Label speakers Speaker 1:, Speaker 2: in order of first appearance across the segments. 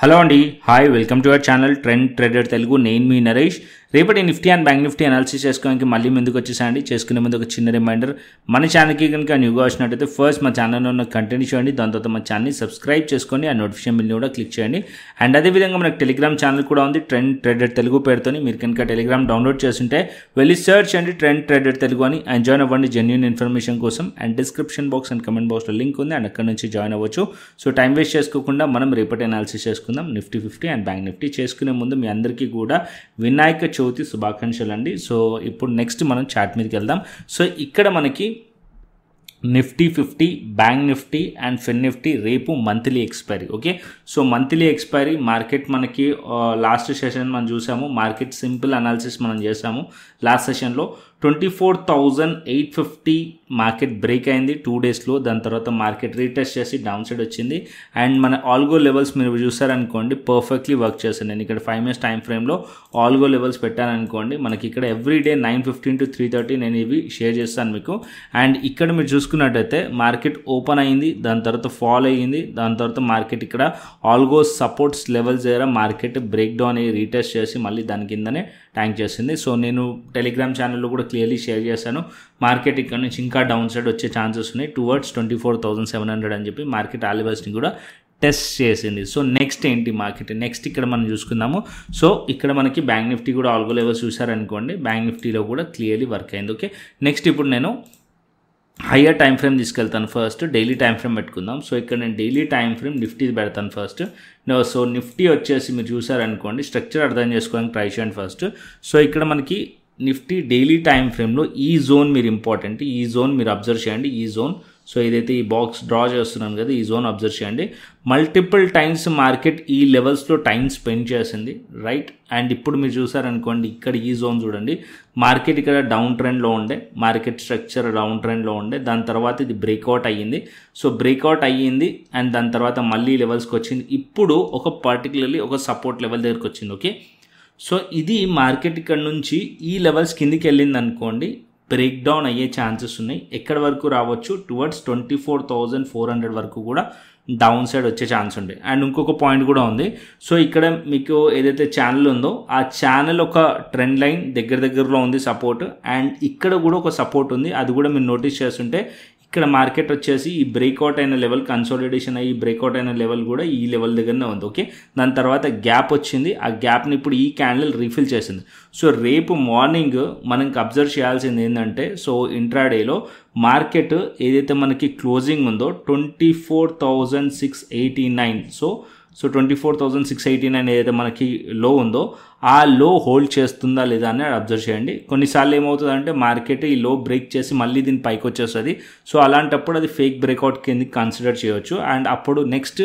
Speaker 1: Hello అండి, hi, welcome to our channel trend trader Telugu. నేను మీ నరేష్. రేపటి Nifty and bank Nifty analysis చేసుకోవడానికి మళ్ళీ ముందుకు వచ్చేసాయండి. చేసుకునే ముందు ఒక చిన్న రిమైండర్, మన ఛానల్కి కనుక న్యూగా వచ్చినట్టయితే ఫస్ట్ మా ఛానల్లో ఉన్న కంటెంట్ చేయండి, దాని తర్వాత మా ఛానల్ని సబ్స్క్రైబ్ చేసుకొని ఆ నోటిఫికేషన్ బిల్ని కూడా క్లిక్ చేయండి. అండ్ అదేవిధంగా మనకు టెలిగ్రామ్ ఛానల్ కూడా ఉంది, ట్రెండ్ ట్రేడర్ తెలుగు పేరుతోని. మీరు కనుక టెలిగ్రామ్ డౌన్లోడ్ చేస్తుంటే వెళ్ళి సర్చ్ అండి ట్రెండ్ ట్రేడర్ తెలుగు అని, అండ్ జాయిన్ అవ్వండి జెన్యూన్ ఇన్ఫర్మేషన్ కోసం. And description box and comment బాక్స్లో లింక్ ఉంది, అండ్ అక్కడ నుంచి జాయిన్ అవ్వచ్చు. సో టైం వేస్ట్ చేసుకోకుండా మనం రేపటి అనాలిసిస్ చేసుకుందాం నిఫ్టీ 50 అండ్ బ్యాంక్ నిఫ్టీ. చేసుకునే ముందు మీ అందరికీ కూడా వినాయక చవితి శుభాకాంక్షలు అండి. సో ఇప్పుడు నెక్స్ట్ మనం చార్ట్ మీదకి వెళ్దాం. సో ఇక్కడ మనకి Nifty 50, bank Nifty and Fin Nifty రేపు monthly expiry. Okay, so monthly expiry market మనకి లాస్ట్ సెషన్ మనం చూసాము, మార్కెట్ సింపుల్ అనాలిసిస్ మనం చేసాము లాస్ట్ సెషన్లో. 24,850 మార్కెట్ బ్రేక్ అయింది 2 డేస్లో. దాని తర్వాత మార్కెట్ రీటెస్ట్ చేసి డౌన్ సైడ్ వచ్చింది. అండ్ మన ఆల్గో లెవెల్స్ మీరు చూసారనుకోండి పర్ఫెక్ట్లీ వర్క్ చేస్తాను. నేను ఇక్కడ 5 minutes టైం ఫ్రేమ్లో ఆల్గో లెవెల్స్ పెట్టాననుకోండి, మనకి ఇక్కడ ఎవ్రీడే 9:15 to 3:30 నేను ఇవి షేర్ చేస్తాను మీకు. అండ్ ఇక్కడ మీరు చూసుకున్నట్టయితే మార్కెట్ ఓపెన్ అయింది, దాని తర్వాత ఫాల్ అయ్యింది, దాని తర్వాత మార్కెట్ ఇక్కడ ఆల్గో సపోర్ట్స్ లెవెల్స్ దగ్గర మార్కెట్ బ్రేక్ డౌన్ అయ్యి రీటెస్ట్ చేసి మళ్ళీ దాని కిందనే ట్యాంక్ చేసింది. సో నేను టెలిగ్రామ్ ఛానల్లో కూడా క్లియర్లీ షేర్ చేశాను, మార్కెట్ ఇక్కడ నుంచి ఇంకా డౌన్ సైడ్ వచ్చే ఛాన్సెస్ ఉన్నాయి టువర్డ్స్ 24,700 అని చెప్పి మార్కెట్ ఆ లెవెల్స్ని కూడా టెస్ట్ చేసింది. సో నెక్స్ట్ ఏంటి మార్కెట్, నెక్స్ట్ ఇక్కడ మనం చూసుకుందాము. సో ఇక్కడ మనకి బ్యాంక్ నిఫ్టీ కూడా ఆల్గో లెవెల్స్ చూసారనుకోండి, బ్యాంక్ నిఫ్టీలో కూడా క్లియర్లీ వర్క్ అయింది. ఓకే, నెక్స్ట్ ఇప్పుడు నేను హయ్యర్ టైం ఫ్రేమ్ తీసుకెళ్తాను. ఫస్ట్ డైలీ టైం ఫ్రేమ్ పెట్టుకుందాం. సో ఇక్కడ నేను డైలీ టైం ఫ్రేమ్ నిఫ్టీ పెడతాను ఫస్ట్. సో నిఫ్టీ వచ్చేసి మీరు చూసారనుకోండి, స్ట్రక్చర్ అర్థం చేసుకోవడానికి ట్రై చేయండి ఫస్ట్. సో ఇక్కడ మనకి నిఫ్టీ డైలీ టైం ఫ్రేమ్లో ఈ జోన్ మీరు ఇంపార్టెంట్, ఈ జోన్ మీరు అబ్జర్వ్ చేయండి. ఈ జోన్, సో ఏదైతే ఈ బాక్స్ డ్రా చేస్తున్నాను కదా, ఈ జోన్ అబ్జర్వ్ చేయండి. మల్టిపుల్ టైమ్స్ మార్కెట్ ఈ లెవెల్స్లో టైం స్పెండ్ చేసింది, రైట్. అండ్ ఇప్పుడు మీరు చూసారనుకోండి, ఇక్కడ ఈ జోన్ చూడండి, మార్కెట్ ఇక్కడ డౌన్ ట్రెండ్లో ఉండే, మార్కెట్ స్ట్రక్చర్ డౌన్ ట్రెండ్లో ఉండే, దాని తర్వాత ఇది బ్రేక్అవుట్ అయ్యింది. సో బ్రేక్అవుట్ అయ్యింది అండ్ దాని తర్వాత మళ్ళీ లెవెల్స్కి వచ్చింది. ఇప్పుడు ఒక పర్టికులర్లీ ఒక సపోర్ట్ లెవెల్ దగ్గరికి వచ్చింది. ఓకే, సో ఇది మార్కెట్ ఇక్కడ నుంచి ఈ లెవెల్స్ కిందికి వెళ్ళింది అనుకోండి, బ్రేక్ డౌన్ అయ్యే ఛాన్సెస్ ఉన్నాయి. ఎక్కడి వరకు రావచ్చు, టువర్డ్స్ 24,400 వరకు కూడా డౌన్ సైడ్ వచ్చే ఛాన్స్ ఉంది. అండ్ ఇంకొక పాయింట్ కూడా ఉంది. సో ఇక్కడ మీకు ఏదైతే ఛానల్ ఉందో ఆ ఛానల్ ఒక ట్రెండ్ లైన్ దగ్గరలో ఉంది సపోర్ట్, అండ్ ఇక్కడ కూడా ఒక సపోర్ట్ ఉంది, అది కూడా మీరు నోటీస్ చేస్తుంటే ఇక్కడ మార్కెట్ వచ్చేసి ఈ బ్రేక్అవుట్ అయిన లెవెల్, కన్సాలిడేషన్ అయ్యి బ్రేక్అవుట్ అయిన లెవెల్ కూడా ఈ లెవెల్ దగ్గరనే ఉంది. ఓకే, దాని తర్వాత గ్యాప్ వచ్చింది, ఆ గ్యాప్ని ఇప్పుడు ఈ క్యాండిల్ రీఫిల్ చేసింది. సో రేపు మార్నింగ్ మనకి అబ్జర్వ్ చేయాల్సింది ఏంటంటే, సో ఇంట్రాడేలో మార్కెట్ ఏదైతే మనకి క్లోజింగ్ ఉందో 24,689, సో 24,689 ఏదైతే మనకి లో ఉందో ఆ లో హోల్డ్ చేస్తుందా లేదా అని అబ్జర్వ్ చేయండి. కొన్నిసార్లు ఏమవుతుందంటే మార్కెట్ ఈ లో బ్రేక్ చేసి మళ్ళీ దీని పైకి వచ్చేస్తుంది. సో అలాంటప్పుడు అది ఫేక్ బ్రేక్అవుట్ కింద కన్సిడర్ చేయవచ్చు. అండ్ అప్పుడు నెక్స్ట్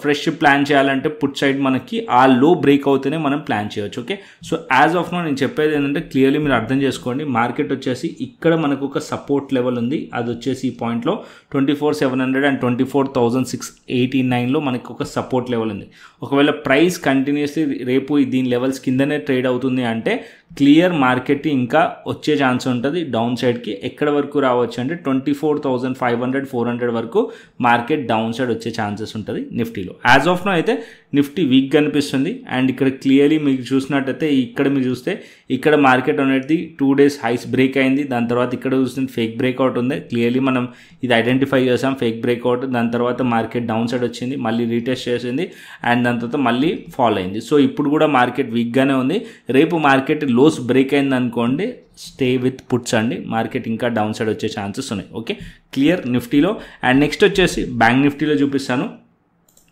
Speaker 1: ఫ్రెష్ ప్లాన్ చేయాలంటే పుట్ సైడ్ మనకి ఆ లో బ్రేక్ అవుతూనే మనం ప్లాన్ చేయొచ్చు. Okay, so as of now నేను చెప్పేది ఏంటంటే క్లియర్లీ మీరు అర్థం చేసుకోండి, మార్కెట్ వచ్చేసి ఇక్కడ మనకు ఒక సపోర్ట్ లెవెల్ ఉంది, అది వచ్చేసి ఈ పాయింట్లో 24,700 అండ్ 24,689లో మనకు ఒక సపోర్ట్ లెవెల్ ఉంది. ఒకవేళ ప్రైస్ కంటిన్యూస్లీ రేపు దీని లెవెల్స్ కిందనే ట్రేడ్ అవుతుంది అంటే క్లియర్ మార్కెట్ ఇంకా వచ్చే ఛాన్స్ ఉంటుంది డౌన్ సైడ్కి. ఎక్కడ వరకు రావచ్చు అంటే 24,500, 400 వరకు మార్కెట్ డౌన్ సైడ్ వచ్చే ఛాన్సెస్ ఉంటుంది నిఫ్టీలో. యాజ్ ఆఫ్ నో అయితే నిఫ్టీ వీక్ కనిపిస్తుంది. అండ్ ఇక్కడ క్లియర్లీ మీకు చూసినట్టయితే ఇక్కడ మీరు చూస్తే ఇక్కడ మార్కెట్ అనేది 2 days హైస్ బ్రేక్ అయింది, దాని తర్వాత ఇక్కడ చూస్తుంటే ఫేక్ బ్రేక్అవుట్ ఉంది. క్లియర్లీ మనం ఇది ఐడెంటిఫై చేసాం, ఫేక్ బ్రేక్అవుట్. దాని తర్వాత మార్కెట్ డౌన్ సైడ్ వచ్చింది, మళ్ళీ రీటెస్ట్ చేసింది, అండ్ దాని తర్వాత మళ్ళీ ఫాల్ అయింది. సో ఇప్పుడు కూడా మార్కెట్ వీక్గానే ఉంది. రేపు మార్కెట్ లోస్ బ్రేక్ అయింది అనుకోండి, స్టే విత్ పుట్స్ అండి, మార్కెట్ ఇంకా డౌన్ సైడ్ వచ్చే ఛాన్సెస్ ఉన్నాయి. ఓకే, క్లియర్ నిఫ్టీలో. అండ్ నెక్స్ట్ వచ్చేసి బ్యాంక్ నిఫ్టీలో చూపిస్తాను.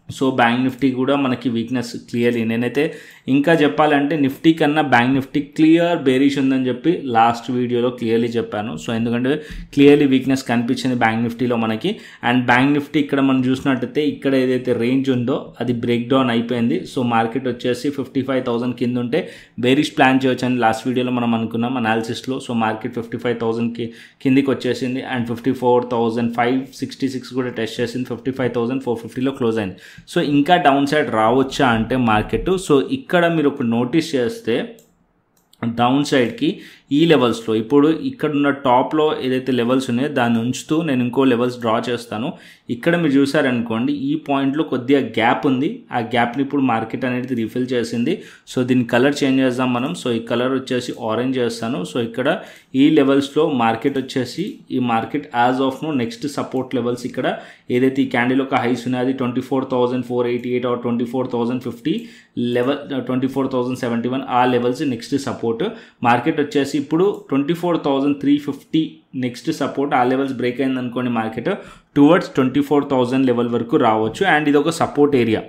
Speaker 1: సో బ్యాంక్ నిఫ్టీ కూడా మనకి వీక్నెస్ క్లియర్లీ, నేనైతే ఇంకా చెప్పాలంటే నిఫ్టీ కన్నా బ్యాంక్ నిఫ్టీ క్లియర్ బేరిష్ ఉందని చెప్పి లాస్ట్ వీడియోలో క్లియర్లీ చెప్పాను. సో ఎందుకంటే క్లియర్లీ వీక్నెస్ కనిపించింది బ్యాంక్ నిఫ్టీలో మనకి. అండ్ బ్యాంక్ నిఫ్టీ ఇక్కడ మనం చూసినట్టయితే ఇక్కడ ఏదైతే రేంజ్ ఉందో అది బ్రేక్ డౌన్ అయిపోయింది. సో మార్కెట్ వచ్చేసి 55,000 కింద ఉంటే బేరిష్ ప్లాన్ చేయొచ్చు అని లాస్ట్ వీడియోలో మనం అనుకున్నాం అనాలిసిస్లో. సో మార్కెట్ 55,000 కిందికి వచ్చేసింది, అండ్ 54,566 కూడా టెస్ట్ చేసింది, 55,450లో క్లోజ్ అయింది. సో ఇంకా డౌన్ సైడ్ రావచ్చా అంటే మార్కెట్, సో ఇక్కడ మీరు ఒక నోటీస్ చేస్తే డౌన్ సైడ్కి ఈ లెవెల్స్లో ఇప్పుడు ఇక్కడ ఉన్న టాప్లో ఏదైతే లెవెల్స్ ఉన్నాయో దాన్ని ఉంచుతూ నేను ఇంకో లెవెల్స్ డ్రా చేస్తాను. ఇక్కడ మీరు చూసారనుకోండి ఈ పాయింట్లో కొద్దిగా గ్యాప్ ఉంది, ఆ గ్యాప్ని ఇప్పుడు మార్కెట్ అనేది రీఫిల్ చేసింది. సో దీని కలర్ చేంజ్ చేద్దాం మనం. సో ఈ కలర్ వచ్చేసి ఆరెంజ్ చేస్తాను. సో ఇక్కడ ఈ లెవెల్స్లో మార్కెట్ వచ్చేసి ఈ market as of now next support levels ఇక్కడ ఏదైతే ఈ క్యాండిల్ ఒక హైస్ ఉన్నాయి అది 24,488 ఆర్ 24,050 లెవెల్ 24,071 ఆ లెవెల్స్ నెక్స్ట్ సపోర్ట్. మార్కెట్ వచ్చేసి ఇప్పుడు 24,350 నెక్స్ట్ సపోర్ట్. ఆ లెవెల్స్ బ్రేక్ అయింది అనుకోండి మార్కెట్ టువర్డ్స్ 24,000 లెవెల్ వరకు రావచ్చు. అండ్ ఇది ఒక సపోర్ట్ ఏరియా,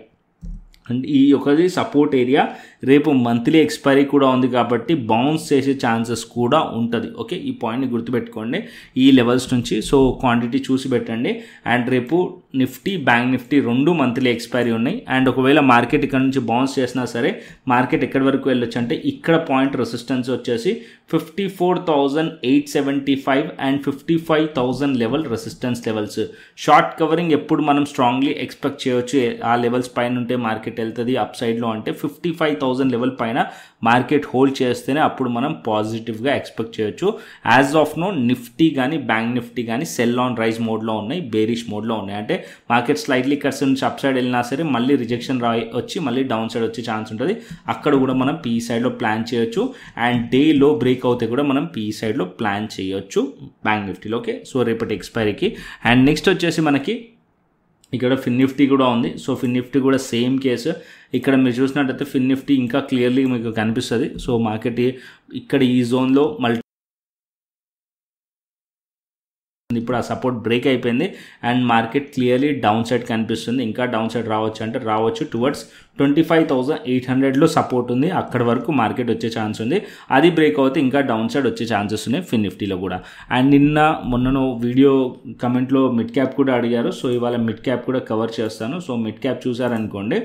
Speaker 1: అండ్ ఈ ఒకది సపోర్ట్ ఏరియా. రేపు మంత్లీ ఎక్స్పైరీ కూడా ఉంది కాబట్టి బౌన్స్ చేసే ఛాన్సెస్ కూడా ఉంటుంది. ఓకే, ఈ పాయింట్ని గుర్తుపెట్టుకోండి ఈ లెవెల్స్ నుంచి. సో క్వాంటిటీ చూసి పెట్టండి. అండ్ రేపు నిఫ్టీ బ్యాంక్ నిఫ్టీ రెండు మంత్లీ ఎక్స్పైరీ ఉన్నాయి. అండ్ ఒకవేళ మార్కెట్ ఇక్కడ నుంచి బౌన్స్ చేసినా సరే మార్కెట్ ఎక్కడి వరకు వెళ్ళొచ్చు అంటే ఇక్కడ పాయింట్ రెసిస్టెన్స్ వచ్చేసి 54,875 and 55,000 level resistance levels. Short covering ఎప్పుడు మనం స్ట్రాంగ్లీ ఎక్స్పెక్ట్ చేయొచ్చు ఆ లెవెల్స్ పైన ఉంటే మార్కెట్ వెళ్తుంది అప్ సైడ్లో అంటే 55,000 లెవెల్ పైన మార్కెట్ హోల్డ్ చేస్తేనే అప్పుడు మనం పాజిటివ్గా ఎక్స్పెక్ట్ చేయొచ్చు. యాజ్ ఆఫ్ నో నిఫ్టీ కానీ బ్యాంక్ నిఫ్టీ కానీ సెల్ ఆన్ రైజ్ మోడ్లో ఉన్నాయి, బేరిష్ మోడ్లో ఉన్నాయి. అంటే మార్కెట్ స్లైట్లీ కట్స్ నుంచి అప్ సైడ్ వెళ్ళినా సరే మళ్ళీ రిజెక్షన్ వచ్చి మళ్ళీ డౌన్ సైడ్ వచ్చే ఛాన్స్ ఉంటుంది. అక్కడ కూడా మనం పీ సైడ్లో ప్లాన్ చేయొచ్చు. అండ్ డేలో బ్రేక్ అవుతే కూడా మనం పీ సైడ్లో ప్లాన్ చేయొచ్చు బ్యాంక్ నిఫ్టీలో. ఓకే, సో రేపటి ఎక్స్పైరీకి. అండ్ నెక్స్ట్ వచ్చేసి మనకి ఇక్కడ ఫిన్ నిఫ్టీ కూడా ఉంది. సో ఫిన్ నిఫ్టీ కూడా సేమ్ కేసు. ఇక్కడ మీరు చూసినట్టయితే ఫిన్ నిఫ్టీ ఇంకా క్లియర్లీ మీకు కనిపిస్తుంది. సో మార్కెట్ ఇక్కడ ఈ జోన్లో మల్టీ ఇప్పుడు ఆ సపోర్ట్ బ్రేక్ అయిపోయింది and market clearly down side కనిపిస్తుంది. ఇంకా డౌన్ సైడ్ రావచ్చు అంటే రావచ్చు టువర్డ్స్ 25,800లో సపోర్ట్ ఉంది, అక్కడ వరకు మార్కెట్ వచ్చే ఛాన్స్ ఉంది. అది బ్రేక్ అవుతే ఇంకా డౌన్ సైడ్ వచ్చే ఛాన్సెస్ ఉన్నాయి ఫిన్ నిఫ్టీలో కూడా. అండ్ మొన్న వీడియో కమెంట్లో మిడ్ క్యాప్ కూడా అడిగారు. సో ఇవాళ మిడ్ క్యాప్ కూడా కవర్ చేస్తాను. సో మిడ్ క్యాప్ చూసారనుకోండి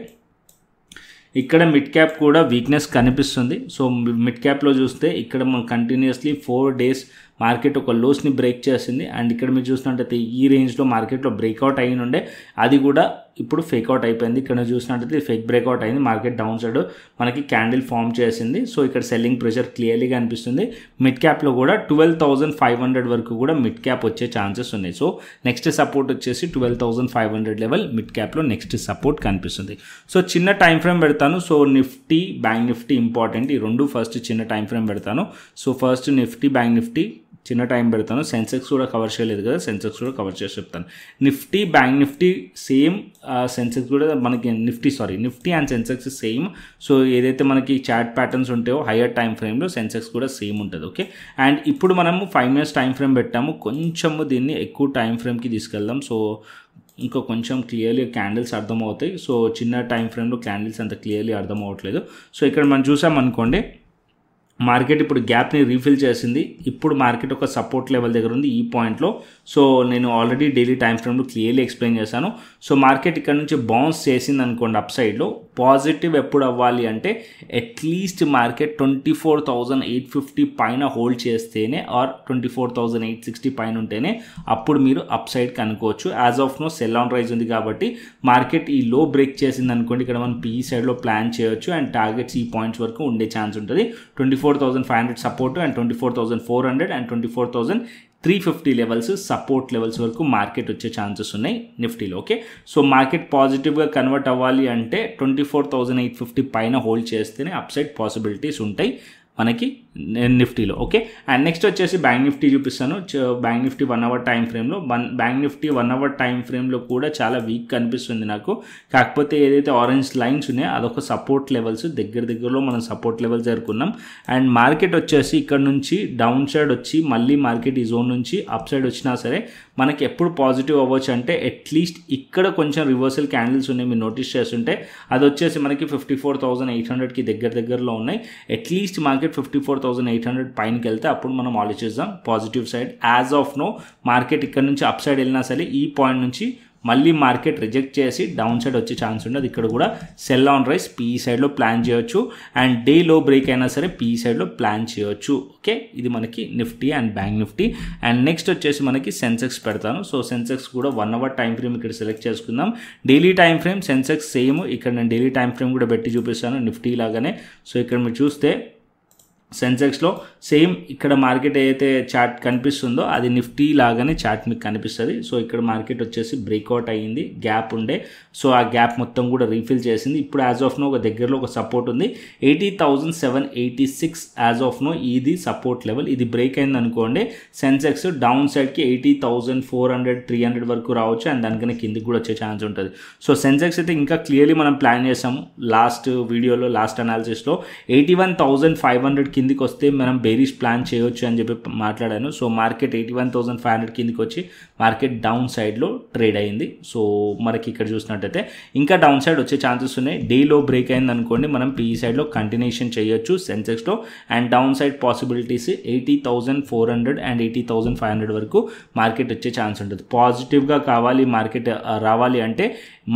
Speaker 1: ఇక్కడ మిడ్ క్యాప్ కూడా వీక్నెస్ కనిపిస్తుంది. సో మిడ్ క్యాప్లో చూస్తే ఇక్కడ మనం కంటిన్యూస్లీ 4 days మార్కెట్ ఒక లోస్ని బ్రేక్ చేసింది. అండ్ ఇక్కడ మీరు చూసినట్టయితే ఈ రేంజ్లో మార్కెట్లో బ్రేక్అవుట్ అయిన ఉండే అది కూడా ఇప్పుడు ఫేక్అవుట్ అయిపోయింది. ఇక్కడ చూసినట్టయితే ఫేక్ బ్రేక్అవుట్ అయింది, మార్కెట్ డౌన్ సైడ్ మనకి క్యాండిల్ ఫామ్ చేసింది. సో ఇక్కడ సెల్లింగ్ ప్రెషర్ క్లియర్లీగా అనిపిస్తుంది. మిడ్ క్యాప్లో కూడా 12,500 వరకు కూడా మిడ్ క్యాప్ వచ్చే ఛాన్సెస్ ఉన్నాయి. సో నెక్స్ట్ సపోర్ట్ వచ్చేసి 12,500 లెవెల్ మిడ్ క్యాప్లో నెక్స్ట్ సపోర్ట్ కనిపిస్తుంది. సో చిన్న టైం ఫ్రేమ్ పెడతాను. So Nifty bank Nifty important, ఈ రెండు ఫస్ట్ చిన్న టైం ఫ్రేమ్ పెడతాను. So first Nifty bank Nifty చిన్న టైం పెడతాను. సెన్సెక్స్ కూడా కవర్ చేయలేదు కదా, సెన్సెక్స్ కూడా కవర్ చేసి చెప్తాను. Nifty bank Nifty same, Sensex కూడా మనకి Nifty and Sensex same. So ఏదైతే మనకి చార్ట్ ప్యాటర్న్స్ ఉంటాయో హయ్యర్ టైం ఫ్రేమ్లో సెన్సెక్స్ కూడా సేమ్ ఉంటుంది. ఓకే, అండ్ ఇప్పుడు మనము 5 minutes టైం ఫ్రేమ్ పెట్టాము. కొంచెము దీన్ని ఎక్కువ టైం ఫ్రేమ్కి తీసుకెళ్దాం. సో ఇంకా కొంచెం క్లియర్లీ క్యాండిల్స్ అర్థమవుతాయి. సో చిన్న టైం ఫ్రేమ్లో క్యాండిల్స్ అంత క్లియర్లీ అర్థం అవ్వట్లేదు. సో ఇక్కడ మనం చూసామనుకోండి మార్కెట్ ఇప్పుడు గ్యాప్ని రీఫిల్ చేసింది. ఇప్పుడు మార్కెట్ ఒక సపోర్ట్ లెవెల్ దగ్గర ఉంది ఈ పాయింట్లో. సో నేను ఆల్రెడీ డైలీ టైం ఫ్రేమ్లో క్లియర్లీ ఎక్స్ప్లెయిన్ చేశాను. సో మార్కెట్ ఇక్కడ నుంచి బౌన్స్ చేసింది అనుకోండి అప్ సైడ్లో, పాజిటివ్ ఎప్పుడు అవ్వాలి అంటే అట్లీస్ట్ మార్కెట్ 24,850 పైన హోల్డ్ చేస్తేనే ఆర్ 24,860 పైన ఉంటేనే అప్పుడు మీరు అప్ సైడ్కి అనుకోవచ్చు. As of now sell on rise ఉంది కాబట్టి మార్కెట్ ఈ లో బ్రేక్ చేసింది అనుకోండి ఇక్కడ మనం పీ సైడ్లో ప్లాన్ చేయొచ్చు. అండ్ టార్గెట్స్ ఈ పాయింట్స్ వరకు ఉండే ఛాన్స్ ఉంటుంది. 24,500 support and 24,400 and 24,350 levels support levels వరకు మార్కెట్ వచ్చే ఛాన్సెస్ ఉన్నాయి నిఫ్టీలో. ఓకే, సో మార్కెట్ పాజిటివ్గా కన్వర్ట్ అవ్వాలి అంటే 24,850 పైన హోల్డ్ చేస్తేనే అప్ సైడ్ పాసిబిలిటీస్ ఉంటాయి మనకి నిఫ్టీలో. ఓకే, అండ్ నెక్స్ట్ వచ్చేసి బ్యాంక్ నిఫ్టీ చూపిస్తాను. బ్యాంక్ నిఫ్టీ 1 hour టైం ఫ్రేమ్లో బ్యాంక్ నిఫ్టీ 1 hour టైం ఫ్రేమ్లో కూడా చాలా వీక్ కనిపిస్తుంది నాకు. కాకపోతే ఏదైతే ఆరెంజ్ లైన్స్ ఉన్నాయో అదొక సపోర్ట్ లెవెల్స్, దగ్గరలో మనం సపోర్ట్ లెవెల్స్ జరుపుకున్నాం. అండ్ మార్కెట్ వచ్చేసి ఇక్కడ నుంచి డౌన్ సైడ్ వచ్చి మళ్ళీ మార్కెట్ ఈ జోన్ నుంచి అప్ సైడ్ వచ్చినా సరే మనకి ఎప్పుడు పాజిటివ్ అవ్వచ్చు అంటే అట్లీస్ట్ ఇక్కడ కొంచెం రివర్సల్ క్యాండిల్స్ ఉన్నాయి మీరు నోటీస్ చేస్తుంటే, అది వచ్చేసి మనకి 54,800కి దగ్గరలో ఉన్నాయి. అట్లీస్ట్ మార్కెట్ 54,800 పైనకి వెళ్తే అప్పుడు మనం ఆలోచిద్దాం positive side. As of now market ఇక్కడ నుంచి అప్ సైడ్ వెళ్ళినా సరే ఈ పాయింట్ నుంచి మళ్ళీ మార్కెట్ రిజెక్ట్ చేసి డౌన్ సైడ్ వచ్చే ఛాన్స్ ఉండదు. ఇక్కడ కూడా సెల్ ఆన్ రైస్ పీ సైడ్లో ప్లాన్ చేయొచ్చు అండ్ డే లో బ్రేక్ అయినా సరే పీ సైడ్లో ప్లాన్ చేయొచ్చు. ఓకే, ఇది మనకి Nifty and bank Nifty. And next వచ్చేసి మనకి సెన్సెక్స్ పెడతాను. సో సెన్సెక్స్ కూడా 1 hour టైం ఫ్రేమ్ ఇక్కడ సెలెక్ట్ చేసుకుందాం. Daily time frame Sensex same, ఇక్కడ నేను డైలీ టైం ఫ్రేమ్ కూడా పెట్టి చూపిస్తాను నిఫ్టీ లాగానే. సో ఇక్కడ మీరు చూస్తే సెన్సెక్స్లో సేమ్ ఇక్కడ మార్కెట్ ఏదైతే చార్ట్ కనిపిస్తుందో అది నిఫ్టీ లాగానే చార్ట్ మీకు కనిపిస్తుంది. సో ఇక్కడ మార్కెట్ వచ్చేసి బ్రేక్అవుట్ అయ్యింది, గ్యాప్ ఉండే, సో ఆ గ్యాప్ మొత్తం కూడా రీఫిల్ చేసింది. ఇప్పుడు యాజ్ ఆఫ్ నో ఒక దగ్గరలో ఒక సపోర్ట్ ఉంది 80,786 యాజ్ ఆఫ్ నో, ఇది సపోర్ట్ లెవెల్. ఇది బ్రేక్ అయింది అనుకోండి సెన్సెక్స్ డౌన్ సైడ్కి 80,400 300 వరకు రావచ్చు అండ్ దానికన్నా కిందికి కూడా వచ్చే ఛాన్స్ ఉంటుంది. సో సెన్సెక్స్ అయితే ఇంకా క్లియర్లీ మనం ప్లాన్ చేసాము లాస్ట్ వీడియోలో, లాస్ట్ అనాలిసిస్లో 81,500 కిందికి వస్తే మనం బేరిష్ ప్లాన్ చేయొచ్చు అని చెప్పి మాట్లాడాను. సో మార్కెట్ 81,500 కిందికి వచ్చి మార్కెట్ డౌన్ సైడ్లో ట్రేడ్ అయింది. సో మనకి ఇక్కడ చూసినట్టయితే ఇంకా డౌన్ సైడ్ వచ్చే ఛాన్సెస్ ఉన్నాయి. డేలో బ్రేక్ అయింది అనుకోండి మనం పీఈ సైడ్లో కంటిన్యూషన్ చేయొచ్చు సెన్సెక్స్లో and down side possibilities 80,400 and 80,500 వరకు మార్కెట్ వచ్చే ఛాన్స్ ఉంటుంది. పాజిటివ్గా కావాలి మార్కెట్ రావాలి అంటే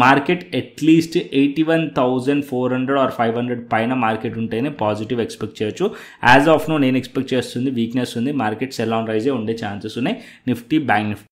Speaker 1: మార్కెట్ అట్లీస్ట్ 81,400 ఆర్ 500 పైన మార్కెట్ ఉంటేనే పాజిటివ్ ఎక్స్పెక్ట్ చేయొచ్చు. యాజ్ ఆఫ్ నో నేను ఎక్స్పెక్ట్ చేస్తుంది వీక్నెస్ ఉంది, మార్కెట్ సెల్ ఆన్ రైజే ఉండే ఛాన్సెస్ ఉన్నాయి. Nifty bank Nifty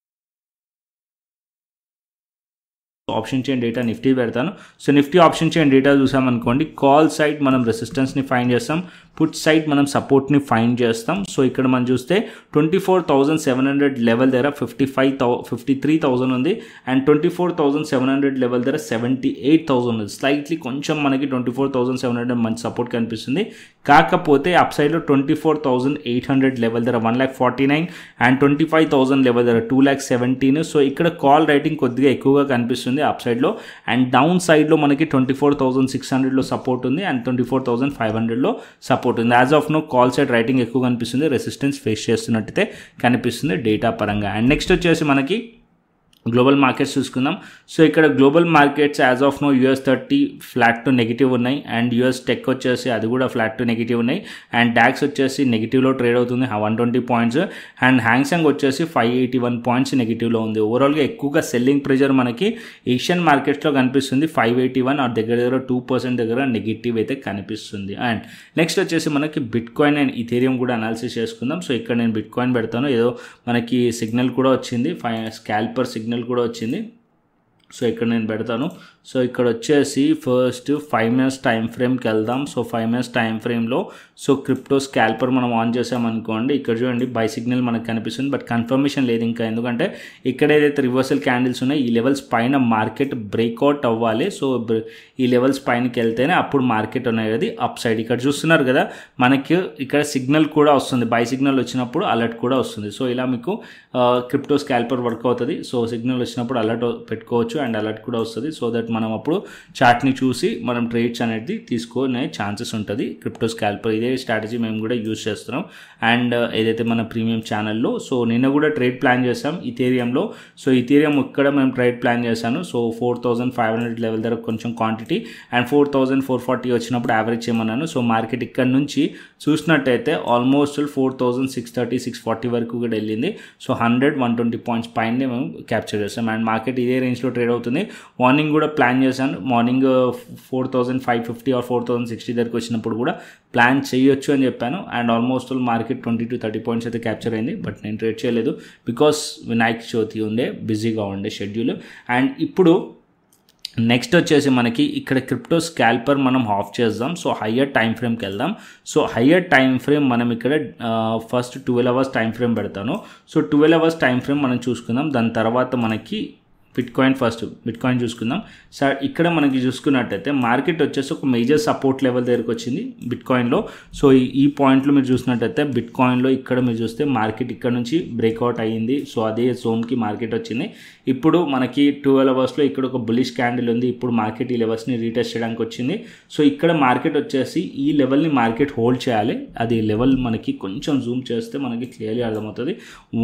Speaker 1: option chain data Nifty పెడతాను. So Nifty option chain data చూసామనుకోండి కాల్ సైడ్ మనం రెసిస్టెన్స్ని ఫైండ్ చేస్తాం, పుట్ సైడ్ మనం సపోర్ట్ని ఫైండ్ చేస్తాం. సో ఇక్కడ మనం చూస్తే 24,700 లెవెల్ దగ్గర 53,000 ఉంది అండ్ 24,700 లెవెల్ దగ్గర 78,000 ఉంది. స్లైట్లీ కొంచెం మనకి 24,700 మంచి సపోర్ట్ కనిపిస్తుంది. కాకపోతే అప్ సైడ్లో 24,800 లెవెల్ దగ్గర 1,49,000 అండ్ 25,000 లెవెల్ దగ్గర 2,17,000. సో ఇక్కడ కాల్ రైటింగ్ కొద్దిగా ఎక్కువగా కనిపిస్తుంది అప్ సైడ్లో అండ్ డౌన్ సైడ్లో మనకి 24,600లో సపోర్ట్ ఉంది అండ్ 24,500లో సపోర్ట్ ఉంది. As of now call side writing ఎక్కువ కనిపిస్తుంది, రెసిస్టెన్స్ ఫేస్ చేస్తున్నట్టయితే కనిపిస్తుంది డేటా పరంగా. అండ్ నెక్స్ట్ వచ్చేసి మనకి గ్లోబల్ మార్కెట్స్ చూసుకుందాం. సో ఇక్కడ global markets as of now US30 flat to negative ఉన్నాయి అండ్ US టెక్ వచ్చేసి అది కూడా ఫ్లాట్ టు నెగిటివ్ ఉన్నాయి అండ్ డాక్స్ వచ్చేసి నెగిటివ్లో ట్రేడ్ అవుతుంది 120 పాయింట్స్ అండ్ హ్యాంగ్సెంగ్ వచ్చేసి 581 పాయింట్స్ నెగిటివ్లో ఉంది. ఓవరాల్గా ఎక్కువగా సెల్లింగ్ ప్రెజర్ మనకి ఏషియన్ మార్కెట్స్లో కనిపిస్తుంది 581 ఆ దగ్గర 2% దగ్గర నెగిటివ్ అయితే కనిపిస్తుంది. అండ్ నెక్స్ట్ వచ్చేసి మనకి బిట్ కాయిన్ అండ్ ఇథేరియం కూడా అనాలిసిస్ చేసుకుందాం. సో ఇక్కడ నేను బిట్ కాయిన్ పెడతాను, ఏదో మనకి సిగ్నల్ కూడా వచ్చింది, స్కాల్పర్ సిగ్నల్ కూడా వచ్చింది. సో ఇక్కడ నేను పెడతాను. సో ఇక్కడ వచ్చేసి ఫస్ట్ 5 minutes టైం ఫ్రేమ్కి వెళ్దాం. సో 5 minutes టైం ఫ్రేమ్లో సో క్రిప్టో స్కాల్పర్ మనం ఆన్ చేసామనుకోండి ఇక్కడ చూడండి బై సిగ్నల్ మనకు కనిపిస్తుంది బట్ కన్ఫర్మేషన్ లేదు ఇంకా, ఎందుకంటే ఇక్కడ ఏదైతే రివర్సల్ క్యాండిల్స్ ఉన్నాయో ఈ లెవెల్స్ పైన మార్కెట్ బ్రేక్అవుట్ అవ్వాలి. సో ఈ లెవెల్స్ పైనకి వెళ్తేనే అప్పుడు మార్కెట్ అనేది అప్ సైడ్. ఇక్కడ చూస్తున్నారు కదా మనకి ఇక్కడ సిగ్నల్ కూడా వస్తుంది, బై సిగ్నల్ వచ్చినప్పుడు అలర్ట్ కూడా వస్తుంది. సో ఇలా మీకు క్రిప్టో స్కాల్పర్ వర్క్ అవుతుంది. సో సిగ్నల్ వచ్చినప్పుడు అలర్ట్ పెట్టుకోవచ్చు అండ్ అలర్ట్ కూడా వస్తుంది. సో దట్ మనం అప్పుడు చార్ట్ని చూసి మనం ట్రేడ్స్ అనేది తీసుకునే ఛాన్సెస్ ఉంటుంది క్రిప్టో స్కాల్పర్. ఇదే స్ట్రాటజీ మేము కూడా యూజ్ చేస్తున్నాం అండ్ ఏదైతే మన ప్రీమియం ఛానల్లో. సో నిన్న కూడా ట్రేడ్ ప్లాన్ చేసాం ఇథేరియంలో. సో ఇథేరియం ఇక్కడ మేము ట్రేడ్ ప్లాన్ చేశాను. సో 4,500 లెవెల్ దగ్గర కొంచెం క్వాంటిటీ అండ్ 4,440 వచ్చినప్పుడు యావరేజ్ చేయమన్నాను. సో మార్కెట్ ఇక్కడ నుంచి చూసినట్టయితే ఆల్మోస్ట్ 4,630 640 వరకు కూడా వెళ్ళింది. సో 100-120 పాయింట్స్ పైనే మేము క్యాప్చర్ చేస్తాం అండ్ మార్కెట్ ఇదే రేంజ్లో ట్రేడ్ అవుతుంది. మార్నింగ్ కూడా ప్లాన్ చేశాను, మార్నింగ్ 4,550 ఆర్ 4,060 దగ్గరికి వచ్చినప్పుడు కూడా ప్లాన్ చేయొచ్చు అని చెప్పాను అండ్ ఆల్మోస్ట్ మార్కెట్ 20-30 పాయింట్స్ అయితే క్యాప్చర్ అయింది. బట్ నేను ట్రేడ్ చేయలేదు బికాస్ వినాయక చవితి ఉండే, బిజీగా ఉండే షెడ్యూల్. అండ్ ఇప్పుడు నెక్స్ట్ వచ్చేసి మనకి ఇక్కడ క్రిప్టో స్కాల్పర్ మనం ఆఫ్ చేద్దాం. సో హయ్యర్ టైం ఫ్రేమ్కి వెళ్దాం. సో హయ్యర్ టైం ఫ్రేమ్ మనం ఇక్కడ ఫస్ట్ 12 hours టైం ఫ్రేమ్ పెడతాను. సో 12 hours టైం ఫ్రేమ్ మనం చూసుకుందాం. దాని తర్వాత మనకి బిట్ కాయిన్ చూసుకుందాం. సార్ ఇక్కడ మనకి చూసుకున్నట్టయితే మార్కెట్ వచ్చేసి ఒక మేజర్ సపోర్ట్ లెవెల్ దగ్గరికి వచ్చింది బిట్ కాయిన్లో. సో ఈ పాయింట్లో మీరు చూసినట్టయితే బిట్ కాయిన్లో ఇక్కడ మీరు చూస్తే మార్కెట్ ఇక్కడ నుంచి బ్రేక్అవుట్ అయ్యింది. సో అదే జోన్కి మార్కెట్ వచ్చింది. ఇప్పుడు మనకి 12 hours ఇక్కడ ఒక బులిష్ క్యాండిల్ ఉంది. ఇప్పుడు మార్కెట్ ఈ లెవెల్స్ని రీటెస్ట్ చేయడానికి వచ్చింది. సో ఇక్కడ మార్కెట్ వచ్చేసి ఈ లెవెల్ని మార్కెట్ హోల్డ్ చేయాలి. అది లెవెల్ మనకి కొంచెం జూమ్ చేస్తే మనకి క్లియర్లీ అర్థమవుతుంది.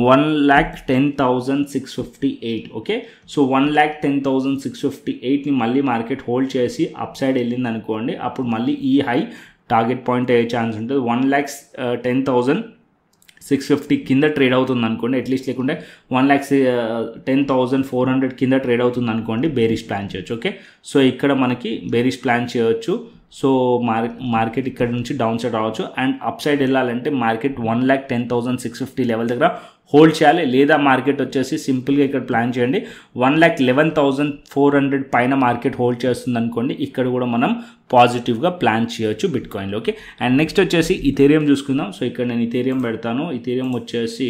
Speaker 1: 1,10,658. ఓకే, సో 1,10,658ని మళ్ళీ మార్కెట్ హోల్డ్ చేసి అప్ సైడ్ వెళ్ళింది అనుకోండి, అప్పుడు మళ్ళీ ఈ హై టార్గెట్ పాయింట్ అయ్యే ఛాన్స్ ఉంటుంది. 1,10,650 కింద ట్రేడ్ అవుతుంది అనుకోండి, అట్లీస్ట్ లేకుంటే 1,10,400 కింద ట్రేడ్ అవుతుంది అనుకోండి, బేరిష్ ప్లాన్ చేయొచ్చు. ఓకే, సో ఇక్కడ మనకి బేరిష్ ప్లాన్ చేయొచ్చు. సో మార్కెట్ ఇక్కడ నుంచి డౌన్ సైడ్ రావచ్చు. అండ్ అప్ సైడ్ వెళ్ళాలంటే మార్కెట్ 1,10,650 లెవెల్ దగ్గర హోల్డ్ చేయాలి. లేదా మార్కెట్ వచ్చేసి సింపుల్గా ఇక్కడ ప్లాన్ చేయండి 1,11,400 పైన మార్కెట్ హోల్డ్ చేస్తుంది అనుకోండి, ఇక్కడ కూడా మనం పాజిటివ్గా ప్లాన్ చేయొచ్చు బిట్కాయిన్లో. ఓకే, అండ్ నెక్స్ట్ వచ్చేసి ఇథేరియం చూసుకుందాం. సో ఇక్కడ నేను ఇథేరియం పెడతాను. ఇథేరియం వచ్చేసి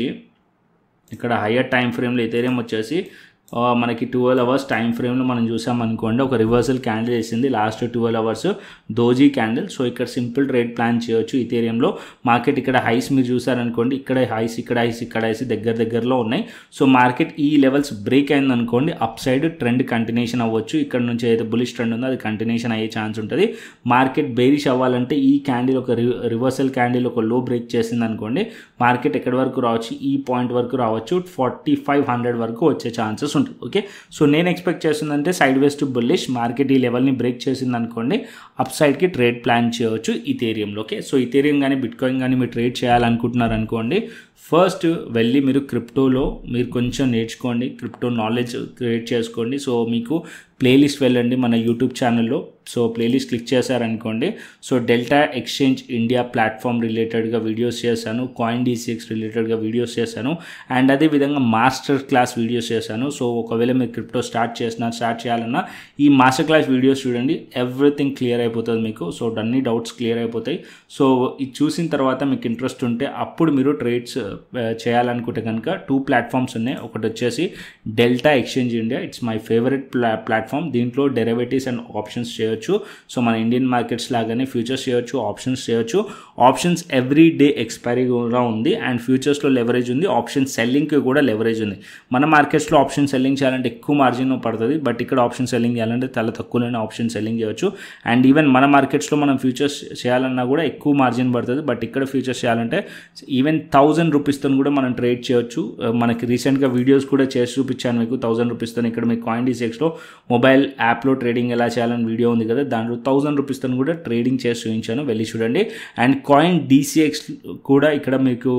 Speaker 1: ఇక్కడ హయ్యర్ టైం ఫ్రేమ్లో ఇథేరియం వచ్చేసి మనకి 12 అవర్స్ టైం ఫ్రేమ్లో మనం చూసామనుకోండి ఒక రివర్సల్ క్యాండిల్ వేసింది last 12 hours doji candle. So ఇక్కడ సింపుల్ ట్రేడ్ ప్లాన్ చేయొచ్చు ఇథేరియంలో. మార్కెట్ ఇక్కడ హైస్ మీరు చూసారనుకోండి, ఇక్కడ హైస్ ఇక్కడ హైస్ ఇక్కడ హైస్ దగ్గరలో ఉన్నాయి. సో మార్కెట్ ఈ లెవెల్స్ బ్రేక్ అయింది అనుకోండి అప్ సైడ్ ట్రెండ్ కంటిన్యూషన్ అవ్వచ్చు. ఇక్కడ నుంచి ఏదైతే బులిష్ ట్రెండ్ ఉందో అది కంటిన్యూషన్ అయ్యే ఛాన్స్ ఉంటుంది. మార్కెట్ బేరిష్ అవ్వాలంటే ఈ క్యాండిల్ ఒక రివర్సల్ క్యాండిల్ ఒక లో బ్రేక్ చేసింది అనుకోండి, మార్కెట్ ఎక్కడి వరకు రావచ్చు, ఈ పాయింట్ వరకు రావచ్చు, 4,500 వరకు వచ్చే ఛాన్సెస్ ఉంటుంది. ఓకే, సో నేను ఎక్స్పెక్ట్ చేస్తుందంటే side ways to bullish, market ఈ లెవెల్ని బ్రేక్ చేసింది అనుకోండి అప్ సైడ్కి ట్రేడ్ ప్లాన్ చేయవచ్చు ఇథేరియంలో. ఓకే, సో ఇథేరియం కానీ బిట్కాయిన్ కానీ మీరు ట్రేడ్ చేయాలనుకుంటున్నారు అనుకోండి, ఫస్ట్ వెళ్ళి మీరు క్రిప్టోలో మీరు కొంచెం నేర్చుకోండి, క్రిప్టో నాలెడ్జ్ క్రియేట్ చేసుకోండి. సో మీకు ప్లేలిస్ట్ వెళ్ళండి మన యూట్యూబ్ ఛానల్లో. సో ప్లేలిస్ట్ క్లిక్ చేశారనుకోండి, so delta exchange India platform రిలేటెడ్గా వీడియోస్ చేశాను, కాయిన్ డీసీఎక్స్ రిలేటెడ్గా వీడియోస్ చేశాను, అండ్ అదేవిధంగా మాస్టర్ క్లాస్ వీడియోస్ చేశాను. సో ఒకవేళ మీరు క్రిప్టో స్టార్ట్ చేయాలన్నా ఈ మాస్టర్ క్లాస్ వీడియోస్ చూడండి, ఎవ్రీథింగ్ క్లియర్ అయిపోతుంది మీకు. సో అన్ని డౌట్స్ క్లియర్ అయిపోతాయి. సో ఇది చూసిన తర్వాత మీకు ఇంట్రెస్ట్ ఉంటే అప్పుడు మీరు ట్రేడ్స్ చేయాలనుకుంటే కనుక 2 ప్లాట్ఫామ్స్ ఉన్నాయి. ఒకటి వచ్చేసి delta exchange India, it's my favourite platform. దీంట్లో డెరివేటివ్స్ అండ్ ఆప్షన్స్ చేయొచ్చు. సో మన ఇండియన్ మార్కెట్స్ లాగానే ఫ్యూచర్స్ చేయొచ్చు, ఆప్షన్స్ చేయొచ్చు. ఆప్షన్స్ ఎవ్రీ డే ఎక్స్పైరీ కూడా ఉంది, అండ్ ఫ్యూచర్స్లో లెవరేజ్ ఉంది, ఆప్షన్ సెల్లింగ్కి కూడా లెవరేజ్ ఉంది. మన మార్కెట్స్లో ఆప్షన్ సెల్లింగ్ చేయాలంటే ఎక్కువ మార్జిన్ పడుతుంది, బట్ ఇక్కడ ఆప్షన్ సెల్లింగ్ చేయాలంటే చాలా తక్కువలోనే ఆప్షన్ సెల్లింగ్ చేయొచ్చు. అండ్ ఈవెన్ మన మార్కెట్స్లో మనం ఫ్యూచర్స్ చేయాలన్నా కూడా ఎక్కువ మార్జిన్ పడుతుంది, బట్ ఇక్కడ ఫ్యూచర్స్ చేయాలంటే ఈవెన్ 1,000 రూపీస్తో కూడా మనం ట్రేడ్ చేయొచ్చు. మనకి రీసెంట్గా వీడియోస్ కూడా చేసి చూపించాను మీకు 1,000 రూపీస్తో. ఇక్కడ మీకు కాయిన్ డీసీఎక్స్లో మొబైల్ యాప్లో ట్రేడింగ్ ఎలా చేయాలని వీడియో ఉంది కదా, దాంట్లో 1,000 రూపీస్తో కూడా ట్రేడింగ్ చేసి చూపించాను, వెళ్ళి చూడండి. అండ్ కాయిన్ డీసీఎక్స్ కూడా ఇక్కడ మీకు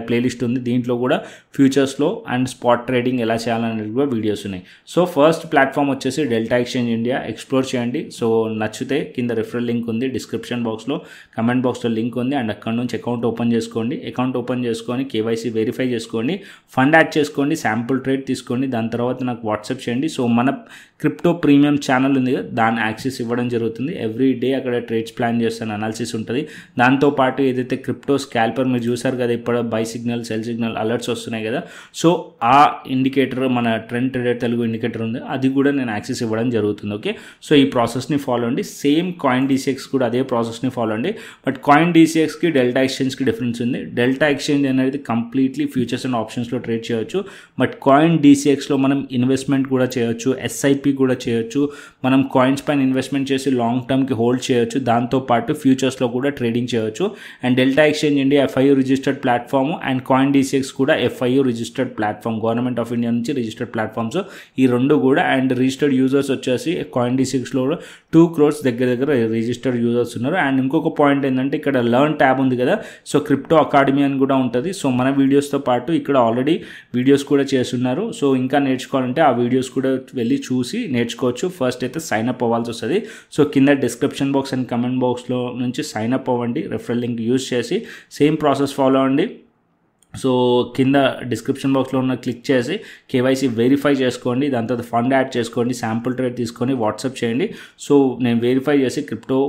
Speaker 1: ప్లేలిస్ట్ ఉంది, దీంట్లో కూడా ఫ్యూచర్స్లో అండ్ స్పాట్ ట్రేడింగ్ ఎలా చేయాలనేది కూడా వీడియోస్ ఉన్నాయి. సో ఫస్ట్ ప్లాట్ఫామ్ వచ్చేసి డెల్టా ఎక్స్చేంజ్ ఇండియా, ఎక్స్ప్లోర్ చేయండి. సో నచ్చితే కింద రిఫరల్ లింక్ ఉంది, డిస్క్రిప్షన్ బాక్స్లో కమెంట్ బాక్స్లో లింక్ ఉంది, అండ్ అక్కడ నుంచి అకౌంట్ ఓపెన్ చేసుకోండి. అకౌంట్ ఓపెన్ చేసుకొని కేవైసీ వెరిఫై చేసుకోండి, ఫండ్ యాడ్ చేసుకోండి, శాంపుల్ ట్రేడ్ తీసుకోండి, దాని తర్వాత నాకు వాట్సాప్ చేయండి. సో మన క్రిప్టో ప్రీమియం ఛానల్ ఉంది కదా, దాని యాక్సెస్ ఇవ్వడం జరుగుతుంది. ఎవ్రీ డే అక్కడ ట్రేడ్స్ ప్లాన్ చేస్తాను, అనాలిసిస్ ఉంటుంది. దాంతోపాటు ఏదైతే క్రిప్టో స్కాల్పర్ మీరు చూసారు కదా, ఇప్పుడు by signal cell signal alerts వస్తున్నాయి కదా, సో ఆ ఇండికేటర్ మన ట్రెండ్ ట్రేడర్ తెలుగు ఇండికేటర్ ఉంది, అది కూడా నేను యాక్సెస్ ఇవ్వడం జరుగుతుంది. ఓకే, సో ఈ ప్రాసెస్ని ఫాలో అండి. సేమ్ కాయిన్ డీసీఎక్స్ కూడా అదే ప్రాసెస్ని ఫాలో అండి. బట్ కాయిన్ డీసీఎక్స్కి డెల్టా ఎక్స్చేంజ్కి డిఫరెన్స్ ఉంది. డెల్టా ఎక్స్చేంజ్ అనేది కంప్లీట్లీ ఫ్యూచర్స్ అండ్ ఆప్షన్స్లో ట్రేడ్ చేయొచ్చు, బట్ కాయిన్ డీసీఎక్స్లో మనం ఇన్వెస్ట్మెంట్ కూడా చేయొచ్చు, ఎస్ఐపి కూడా చేయొచ్చు. మనం కాయిన్స్ పైన ఇన్వెస్ట్మెంట్ చేసి లాంగ్ టర్మ్కి హోల్డ్ చేయొచ్చు, దాంతోపాటు ఫ్యూచర్స్లో కూడా ట్రేడింగ్ చేయొచ్చు. And delta exchange India FIU registered platform, and coin DCX కూడా FIU registered platform, government of India నుంచి రిజిస్టర్డ్ ప్లాట్ఫామ్స్ ఈ రెండు కూడా. అండ్ రిజిస్టర్డ్ యూజర్స్ వచ్చేసి కాయిన్ డీసీఎక్స్లో 2 crores దగ్గర రిజిస్టర్డ్ యూజర్స్ ఉన్నారు. అండ్ ఇంకొక పాయింట్ ఏంటంటే ఇక్కడ లర్న్ ట్యాబ్ ఉంది కదా, సో క్రిప్టో అకాడమీ అని కూడా ఉంటుంది. సో మన వీడియోస్తో పాటు ఇక్కడ ఆల్రెడీ వీడియోస్ కూడా చేస్తున్నారు. సో ఇంకా నేర్చుకోవాలంటే ఆ వీడియోస్ కూడా వెళ్ళి చూసి నేర్చుకోవచ్చు. ఫస్ట్ అయితే సైన్ అప్ అవ్వాల్సి వస్తుంది. సో కింద డిస్క్రిప్షన్ బాక్స్ అండ్ కమెంట్ బాక్స్లో నుంచి సైన్ అప్ అవ్వండి, రెఫరల్ లింక్ యూజ్ చేసి సేమ్ ప్రాసెస్ ఫాలో అవ్వండి. సో కింద డిస్క్రిప్షన్ బాక్స్లో ఉన్న క్లిక్ చేసి కేవైసీ వెరిఫై చేసుకోండి, దాని తర్వాత ఫండ్ యాడ్ చేసుకోండి, శాంపుల్ ట్రేడ్ తీసుకొని వాట్సాప్ చేయండి. సో నేను వెరిఫై చేసి క్రిప్టో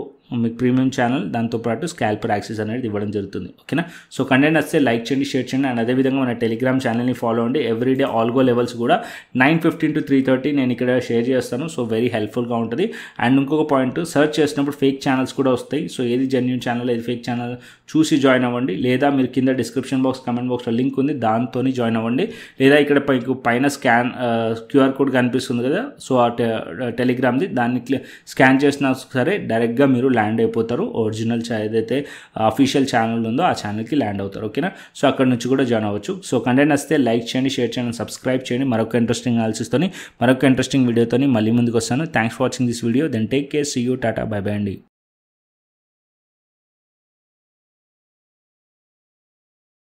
Speaker 1: మీకు ప్రీమియం ఛానల్ దాంతోపాటు స్కాల్పర్ యాక్సెస్ అనేది ఇవ్వడం జరుగుతుంది. ఓకేనా, సో కంటెంట్ వస్తే లైక్ చేయండి, షేర్ చేయండి. అండ్ అదేవిధంగా మన టెలిగ్రామ్ ఛానల్ని ఫాలో అండి. ఎవ్రీడే ఆల్గో లెవెల్స్ కూడా 9:15 to 3:30 నేను ఇక్కడ షేర్ చేస్తాను. సో వెరీ హెల్ప్ఫుల్గా ఉంటుంది. అండ్ ఇంకొక పాయింట్, సర్చ్ చేసినప్పుడు ఫేక్ ఛానల్స్ కూడా వస్తాయి. సో ఏది జెన్యూన్ ఛానల్ ఏది ఫేక్ ఛానల్ చూసి జాయిన్ అవ్వండి, లేదా మీరు కింద డిస్క్రిప్షన్ బాక్స్ కమెంట్ బాక్స్లో లింక్ ఉంది, దాంతో జాయిన్ అవ్వండి. లేదా ఇక్కడ పైన QR కోడ్ కనిపిస్తుంది కదా, సో ఆ టెలిగ్రామ్ది, దాన్ని స్కాన్ చేసినా సరే డైరెక్ట్గా మీరు ల్యాండ్ అయిపోతారు. ఒరిజినల్ ఏదైతే అఫీషియల్ ఛానల్ ఉందో ఆ ఛానల్కి ల్యాండ్ అవుతారు. ఓకేనా, సో అక్కడ నుంచి కూడా జాయిన్ అవ్వచ్చు. సో కంటెంట్ వస్తే లైక్ చేయండి, షేర్ చేయండి, సబ్స్క్రైబ్ చేయండి. మరొక ఇంట్రెస్టింగ్ అనాలిసిస్తోని మరొక ఇంట్రెస్టింగ్ వీడియోతోని మళ్ళీ ముందుకు వస్తాను. Thanks for watching this video. Then take care, see you, tata, bye bye అండి.